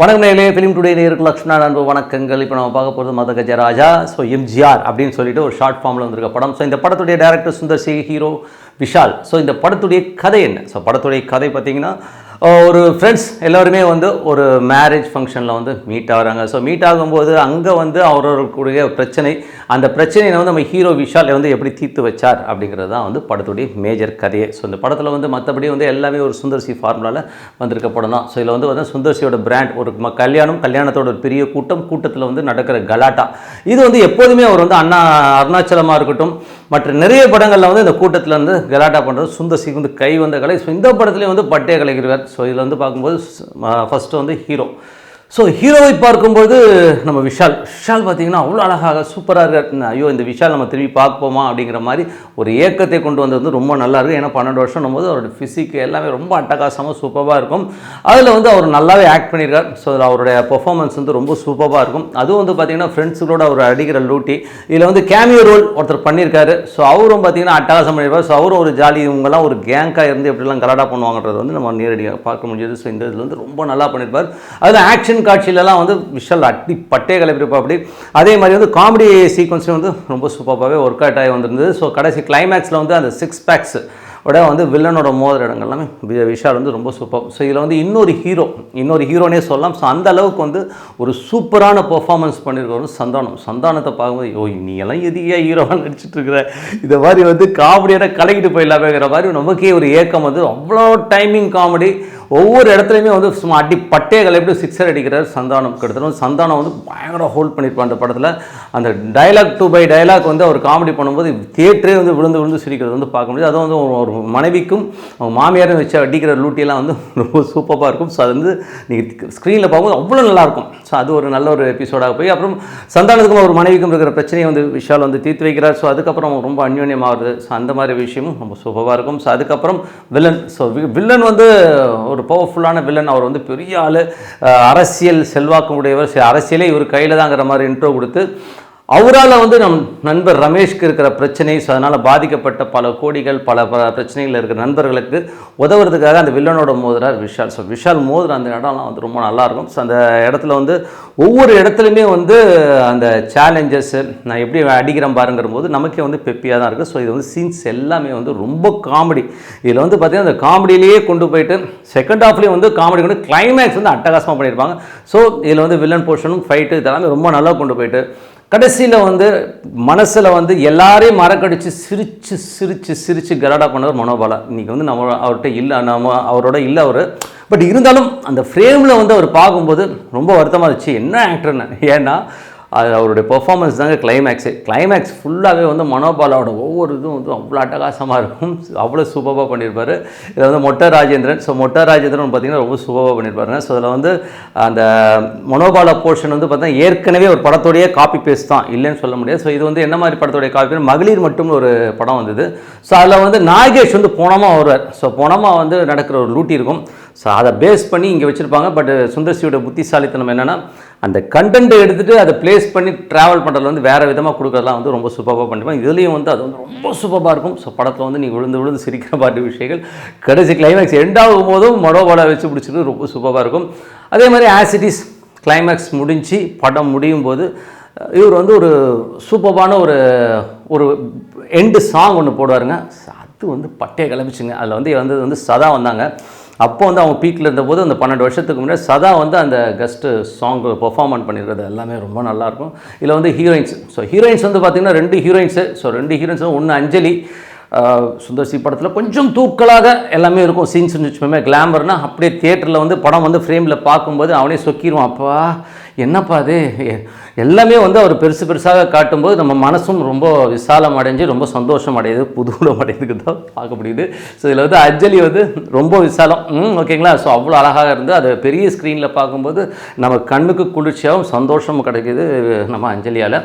வணக்கம் நேயர்களே, film today நேயருக்கு Lakshmana நண்பு வணக்கங்கள். இப்போ நம்ம பார்க்க போகிறது மத கஜராஜா. ஸோ எம்ஜிஆர் அப்படின்னு சொல்லிட்டு ஒரு ஷார்ட் ஃபார்மில் வந்திருக்க படம். ஸோ இந்த படத்துடைய director Sundar C, hero Vishal. So இந்த படத்துடைய கதை என்ன? ஸோ படத்துடைய கதை பார்த்தீங்கன்னா, ஒரு ஃப்ரெண்ட்ஸ் எல்லோருமே வந்து ஒரு மேரேஜ் ஃபங்க்ஷனில் வந்து மீட் ஆகிறாங்க. ஸோ மீட் ஆகும்போது அங்கே வந்து அவர்களுடைய பிரச்சனை, அந்த பிரச்சனையை வந்து நம்ம ஹீரோ விஷால் வந்து எப்படி தீர்த்து வச்சார் அப்படிங்கிறது தான் வந்து படத்துடைய மேஜர் கதையே. ஸோ இந்த படத்தில் வந்து மற்றபடி வந்து எல்லாமே ஒரு சுந்தர் சி ஃபார்முலாவில் வந்திருக்க படம் தான். ஸோ இதில் வந்து சுந்தர் சியோட பிராண்ட், ஒரு கல்யாணத்தோட ஒரு பெரிய கூட்டத்தில் வந்து நடக்கிற கலாட்டா, இது வந்து எப்போதுமே அவர் வந்து அருணாச்சலமாக இருக்கட்டும், மற்ற நிறைய படங்களில் வந்து இந்த கூட்டத்தில் வந்து கலாட்டா பண்ணுறது சுந்தர் சிக்கு வந்து கை வந்த கலை. ஸோ இந்த படத்துலேயும் வந்து பட்டே கலைக்கிறார். ஸோ இதில் வந்து பார்க்கும்போது ஃபஸ்ட்டு வந்து ஹீரோ. ஸோ ஹீரோவை பார்க்கும்போது நம்ம விஷால் பார்த்திங்கன்னா அவ்வளோ அழகாக சூப்பராக இருக்கார். ஐயோ, இந்த விஷால் நம்ம திரும்பி பார்ப்போமா அப்படிங்கிற மாதிரி ஒரு ஏக்கத்தை கொண்டு வந்தது வந்து ரொம்ப நல்லா இருக்கும். ஏன்னா 12 வருஷம் போது அவரோட ஃபிசிக் எல்லாமே ரொம்ப அட்டகாசமாக சூப்பராக இருக்கும். அதில் வந்து அவர் நல்லாவே ஆக்ட் பண்ணியிருக்கார். ஸோ அதில் அவருடைய பெர்ஃபார்மன்ஸ் வந்து ரொம்ப சூப்பராக இருக்கும். அதுவும் வந்து பார்த்திங்கன்னா ஃப்ரெண்ட்ஸுகளோட அவர் அடிக்கிற லூட்டி, இதில் வந்து கேமியோ ரோல் ஒருத்தர் பண்ணியிருக்காரு. ஸோ அவரும் பார்த்திங்கன்னா அட்டகாசம் பண்ணியிருப்பார். ஸோ அவரும் ஒரு ஜாலி, இவங்கெல்லாம் ஒரு கேங்காக இருந்து எப்படிலாம் கலாட்டா பண்ணுவாங்கன்றது வந்து நம்ம நேரடியாக பார்க்க முடியுது. ஸோ இந்த இதில் வந்து ரொம்ப நல்லா பண்ணியிருப்பார். அதில் ஆக்ஷன் காட்சியிலலாம் வந்து விஷால் அட்டி பட்டே கலைப்பிருப்பா. அப்படி அதே மாதிரி வந்து காமெடி சீக்வன்ஸும் வந்து ரொம்ப சூப்பராகவே ஒர்க் அவுட் ஆகி வந்திருந்தது. ஸோ கடைசி கிளைமேக்ஸில் வந்து அந்த 6 பேக்ஸ் விட வந்து வில்லனோட மோதிர இடங்கள் எல்லாமே விஷால் வந்து ரொம்ப சூப்பர். ஸோ இதில் வந்து இன்னொரு ஹீரோனே சொல்லலாம். ஸோ அந்த அளவுக்கு வந்து ஒரு சூப்பரான பெர்ஃபார்மன்ஸ் பண்ணியிருக்கோம் சந்தானத்தை பார்க்கும்போது, யோ நீ எல்லாம் எதிரியா ஹீரோவாக நடிச்சிட்டு இருக்கிற, இதை மாதிரி வந்து காமெடியான கலக்கிட்டு போயிடலாமேங்கிற மாதிரி நமக்கே ஒரு ஏக்கம் வந்து. அவ்வளோ டைமிங் காமெடி, ஒவ்வொரு இடத்துலையுமே வந்து சும்மா அடி பட்டேகள் எப்படி 6 அடிக்கிறார் சந்தானம். கிட்டத்தட்ட சந்தானம் வந்து பயங்கர ஹோல்ட் பண்ணியிருப்பான் அந்த படத்தில். அந்த டைலாக் 2/டைலாக் வந்து அவர் காமெடி பண்ணும்போது தியேட்டரே வந்து விழுந்து சிரிக்கிறது வந்து பார்க்க முடியாது. அதுவும் வந்து ஒரு மனைவிக்கும் அவங்க மாமியாரும் வச்சு அடிக்கிற லூட்டியெல்லாம் வந்து ரொம்ப சூப்பராக இருக்கும். ஸோ அது வந்து நீங்கள் ஸ்க்ரீனில் பார்க்கும்போது அவ்வளோ நல்லாயிருக்கும். ஸோ அது ஒரு நல்ல ஒரு எபிசோடாக போய் அப்புறம் சந்தானத்துக்கும் ஒரு மனைவிக்கும் இருக்கிற பிரச்சனையை வந்து விஷால் வந்து தீர்த்து வைக்கிறார். ஸோ அதுக்கப்புறம் ரொம்ப அந்யோன்யமாகுது. ஸோ அந்த மாதிரி விஷயமும் ரொம்ப சூப்பராக இருக்கும். ஸோ அதுக்கப்புறம் வில்லன். ஸோ வில்லன் வந்து ஒரு பவர்ஃபுல்லான வில்லன். அவர் வந்து பெரிய ஆள், அரசியல் செல்வாக்கு உடையவர். அரசியலே இவர் கையில் தாங்கிற மாதிரி இன்ட்ரோ கொடுத்து, அவரால் வந்து நம் நண்பர் ரமேஷ்க்கு இருக்கிற பிரச்சனை, ஸோ அதனால் பாதிக்கப்பட்ட பல கோடிகள் பல பிரச்சனைகள் இருக்கிற நண்பர்களுக்கு உதவுறதுக்காக அந்த வில்லனோட மோதுறார் விஷால். ஸோ விஷால் மோதுற அந்த இடம்லாம் வந்து ரொம்ப நல்லாயிருக்கும். ஸோ அந்த இடத்துல வந்து ஒவ்வொரு இடத்துலையுமே வந்து அந்த சேலஞ்சஸ்ஸு, நான் எப்படி அடிக்கிறேன் பாருங்கிற போது நமக்கே வந்து பெப்பியாக தான் இருக்குது. ஸோ இது வந்து சீன்ஸ் எல்லாமே வந்து ரொம்ப காமெடி. இதில் வந்து பார்த்திங்கன்னா அந்த காமெடியிலேயே கொண்டு போயிட்டு செகண்ட் ஹாஃப்லேயும் வந்து காமெடி கொண்டு கிளைமேக்ஸ் வந்து அட்டகாசமாக பண்ணியிருப்பாங்க. ஸோ இதில் வந்து வில்லன் போர்ஷனும் ஃபைட்டு இதெல்லாமே ரொம்ப நல்லா கொண்டு போயிட்டு கடைசியில் வந்து மனசில் வந்து எல்லாரையும் மறக்கடிச்சு சிரித்து கலாடா பண்ணவர் மனோபாலா. இன்றைக்கி வந்து நம்ம அவர்கிட்ட இல்லை, அவரோட இல்லை அவர். பட் இருந்தாலும் அந்த ஃப்ரேமில் வந்து அவர் பார்க்கும்போது ரொம்ப வருத்தமாக இருந்துச்சு, என்ன ஆக்டர்னு. ஏன்னா அது அவருடைய பெர்ஃபார்மன்ஸ் தாங்க கிளைமேக்ஸ் ஃபுல்லாகவே வந்து மனோபாலாவோட ஒவ்வொரு இதுவும் வந்து அவ்வளோ அட்டகாசமாக இருக்கும். அவ்வளோ சூப்பராக பண்ணியிருப்பார். இதில் வந்து மொட்டை ராஜேந்திரன் பார்த்திங்கன்னா ரொம்ப சூப்பராக பண்ணியிருப்பாருங்க. ஸோ அதில் வந்து அந்த மனோபாலா போர்ஷன் வந்து பார்த்தீங்கன்னா ஏற்கனவே ஒரு படத்தோடைய காப்பி பேஸ்ட் தான், இல்லைன்னு சொல்ல முடியாது. ஸோ இது வந்து என்ன மாதிரி படத்தோடைய காப்பி பேஸ்ட், மகளிர் மட்டும் ஒரு படம் வந்தது. ஸோ அதில் வந்து நாகேஷ் வந்து போனமாக வருவார். ஸோ போனமாக வந்து நடக்கிற ஒரு லூட்டி இருக்கும். ஸோ அதை பேஸ் பண்ணி இங்கே வச்சுருப்பாங்க. பட் சுந்தர்சியோட புத்திசாலித்தனம் என்னென்னா, அந்த கண்டென்ட்டை எடுத்துகிட்டு அதை பிளேஸ் பண்ணி ட்ராவல் பண்ணுறதுல வந்து வேறு விதமாக கொடுக்குறதுலாம் வந்து ரொம்ப சூப்பராக பண்ணிப்பாங்க. இதுலேயும் வந்து அது வந்து ரொம்ப சூப்பராக இருக்கும். ஸோ படத்தில் வந்து நீங்கள் விழுந்து சிரிக்கிற பாட்டு விஷயங்கள் கடைசி கிளைமேக்ஸ் எண்டாகும் போதும் மனோபாலா வச்சு பிடிச்சிட்டு ரொம்ப சூப்பராக இருக்கும். அதே மாதிரி ஆசிட்டிஸ் கிளைமேக்ஸ் முடிஞ்சு படம் முடியும் போது இவர் வந்து ஒரு சூப்பரான ஒரு எண்டு சாங் ஒன்று போடுவாருங்க. அது வந்து பட்டையை கிளம்பிச்சுங்க. அதில் வந்து சதா வந்தாங்க. அப்போ வந்து அவங்க பீக்கில் இருந்தபோது அந்த 12 வருஷத்துக்கு முன்னாடி சதா வந்து அந்த கெஸ்ட்டு சாங் பெர்ஃபார்மன்ஸ் பண்ணியிருக்கிறது எல்லாமே ரொம்ப நல்லாயிருக்கும். இதில் வந்து ஹீரோயின்ஸ். ஸோ ஹீரோயின்ஸ் வந்து பார்த்திங்கன்னா 2 ஹீரோயின்ஸு. ஸோ 2 ஹீரோயின்ஸ், ஒன்று அஞ்சலி. சுந்தர்சி படத்தில் கொஞ்சம் தூக்கலாக எல்லாமே இருக்கும் சீன்ஸ் வச்சுப்போமே. கிளாமர்னால் அப்படியே தியேட்டரில் வந்து படம் வந்து ஃப்ரேமில் பார்க்கும்போது அவனே சொக்கிடுவான், அப்பா என்னப்பா அது எல்லாமே வந்து அவர் பெருசாக காட்டும்போது நம்ம மனசும் ரொம்ப விசாலம் அடைஞ்சு ரொம்ப சந்தோஷம் அடையுது, புதுலம் அடையுதுக்கு தான் பார்க்க முடியுது. ஸோ இதில் வந்து அஞ்சலி வந்து ரொம்ப விசாலம், ஓகேங்களா. ஸோ அவ்வளோ அழகாக இருந்து அதை பெரிய ஸ்க்ரீனில் பார்க்கும்போது நம்ம கண்ணுக்கு குளிர்ச்சியாகவும் சந்தோஷமும் கிடைக்கிது நம்ம அஞ்சலியால்.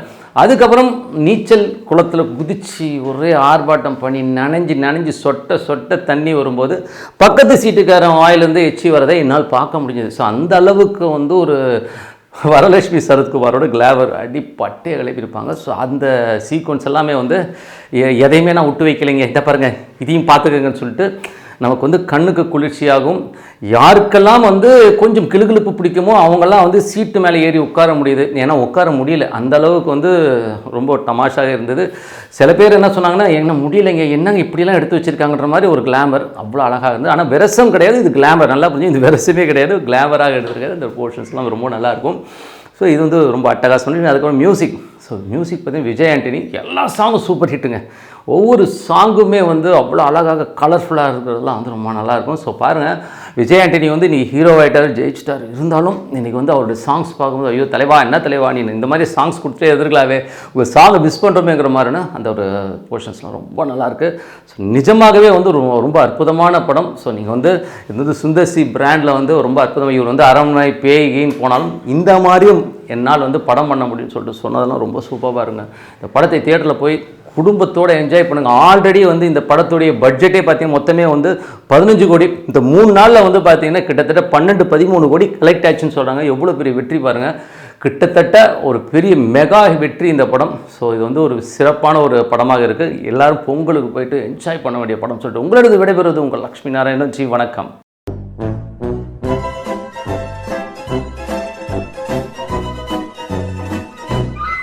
அதுக்கப்புறம் நீச்சல் குளத்தில் குதித்து ஒரே ஆர்ப்பாட்டம் பண்ணி நனைஞ்சு சொட்ட தண்ணி வரும்போது பக்கத்து சீட்டுக்காரன் வாயிலேருந்து எச்சி வரதை என்னால் பார்க்க முடிஞ்சது. ஸோ அந்த அளவுக்கு வந்து ஒரு வரலட்சுமி சரத்குமாரோட கிளாவர் அடி பட்டையை கிளப்பியிருப்பாங்க. ஸோ அந்த சீக்வன்ஸ் எல்லாமே வந்து எதையுமே நான் விட்டு வைக்கலைங்க, இதை பாருங்கள் இதையும் பார்த்துக்கங்கன்னு சொல்லிட்டு நமக்கு வந்து கண்ணுக்கு குளிர்ச்சியாகும். யாருக்கெல்லாம் வந்து கொஞ்சம் கிளுகிளுப்பு பிடிக்குமோ அவங்கெல்லாம் வந்து சீட்டு மேலே ஏறி உட்கார முடியுது. ஏன்னா உட்கார முடியல, அந்த அளவுக்கு வந்து ரொம்ப தமாஷாக இருந்தது. சில பேர் என்ன சொன்னாங்கன்னா, என்ன முடியலைங்க, என்னங்க இப்படிலாம் எடுத்து வச்சுருக்காங்கன்ற மாதிரி ஒரு கிளாமர் அவ்வளோ அழகாக இருந்தது. ஆனால் விரசம் கிடையாது, இது கிளாமர். நல்லா புரிஞ்சு, இது விரசமே கிடையாது, கிளாமராக எடுத்துருக்காது. இந்த போர்ஷன்ஸ்லாம் ரொம்ப நல்லாயிருக்கும். ஸோ இது வந்து ரொம்ப அட்டகாசம். அதுக்கப்புறம் மியூசிக். ஸோ மியூசிக் பார்த்தீங்கன்னா விஜய் ஆண்டனி எல்லா சாங்கும் சூப்பர் ஹிட்டுங்க. ஒவ்வொரு சாங்குமே வந்து அவ்வளோ அழகாக கலர்ஃபுல்லாக இருக்கிறதுலாம் வந்து ரொம்ப நல்லாயிருக்கும். ஸோ பாருங்கள், விஜய் ஆண்டனி வந்து நீ ஹீரோ ஆகிட்டார், ஜெயிச்சிட்டார், இருந்தாலும் இன்றைக்கி வந்து அவருடைய சாங்ஸ் பார்க்கும்போது ஐயோ தலைவா என்ன தலைவா நீ இந்த மாதிரி சாங்ஸ் கொடுத்தே எதிர்க்கலாவே, உங்கள் சாங்கை மிஸ் பண்ணுறோமேங்கிற மாதிரினா அந்த ஒரு போர்ஷன்ஸ்லாம் ரொம்ப நல்லாயிருக்கு. ஸோ நிஜமாகவே வந்து ரொம்ப அற்புதமான படம். ஸோ நீங்கள் வந்து இது வந்து சுந்தர் சி பிராண்டில் வந்து ரொம்ப அற்புதமாக, இவர் வந்து அரண்மனை பேய்கின்னு போனாலும் இந்த மாதிரியும் என்னால் வந்து படம் பண்ண முடியும்னு சொல்லிட்டு சொன்னதெல்லாம் ரொம்ப சூப்பராக இருங்க. இந்த படத்தை தியேட்டரில் போய் குடும்பத்தோடு என்ஜாய் பண்ணுங்கள். ஆல்ரெடி வந்து இந்த படத்துடைய பட்ஜெட்டே பார்த்தீங்கன்னா மொத்தமே வந்து 15 கோடி. இந்த 3 நாளில் வந்து பார்த்தீங்கன்னா கிட்டத்தட்ட 12-13 கோடி கலெக்ட் ஆச்சுன்னு சொல்கிறாங்க. எவ்வளோ பெரிய வெற்றி பாருங்கள். கிட்டத்தட்ட ஒரு பெரிய மெகா வெற்றி இந்த படம். ஸோ இது வந்து ஒரு சிறப்பான ஒரு படமாக இருக்குது. எல்லோரும் பொங்கலுக்கு போயிட்டு என்ஜாய் பண்ண வேண்டிய படம் சொல்லிட்டு உங்களோட விடைபெறுவது உங்கள் லக்ஷ்மி நாராயணன். வணக்கம்.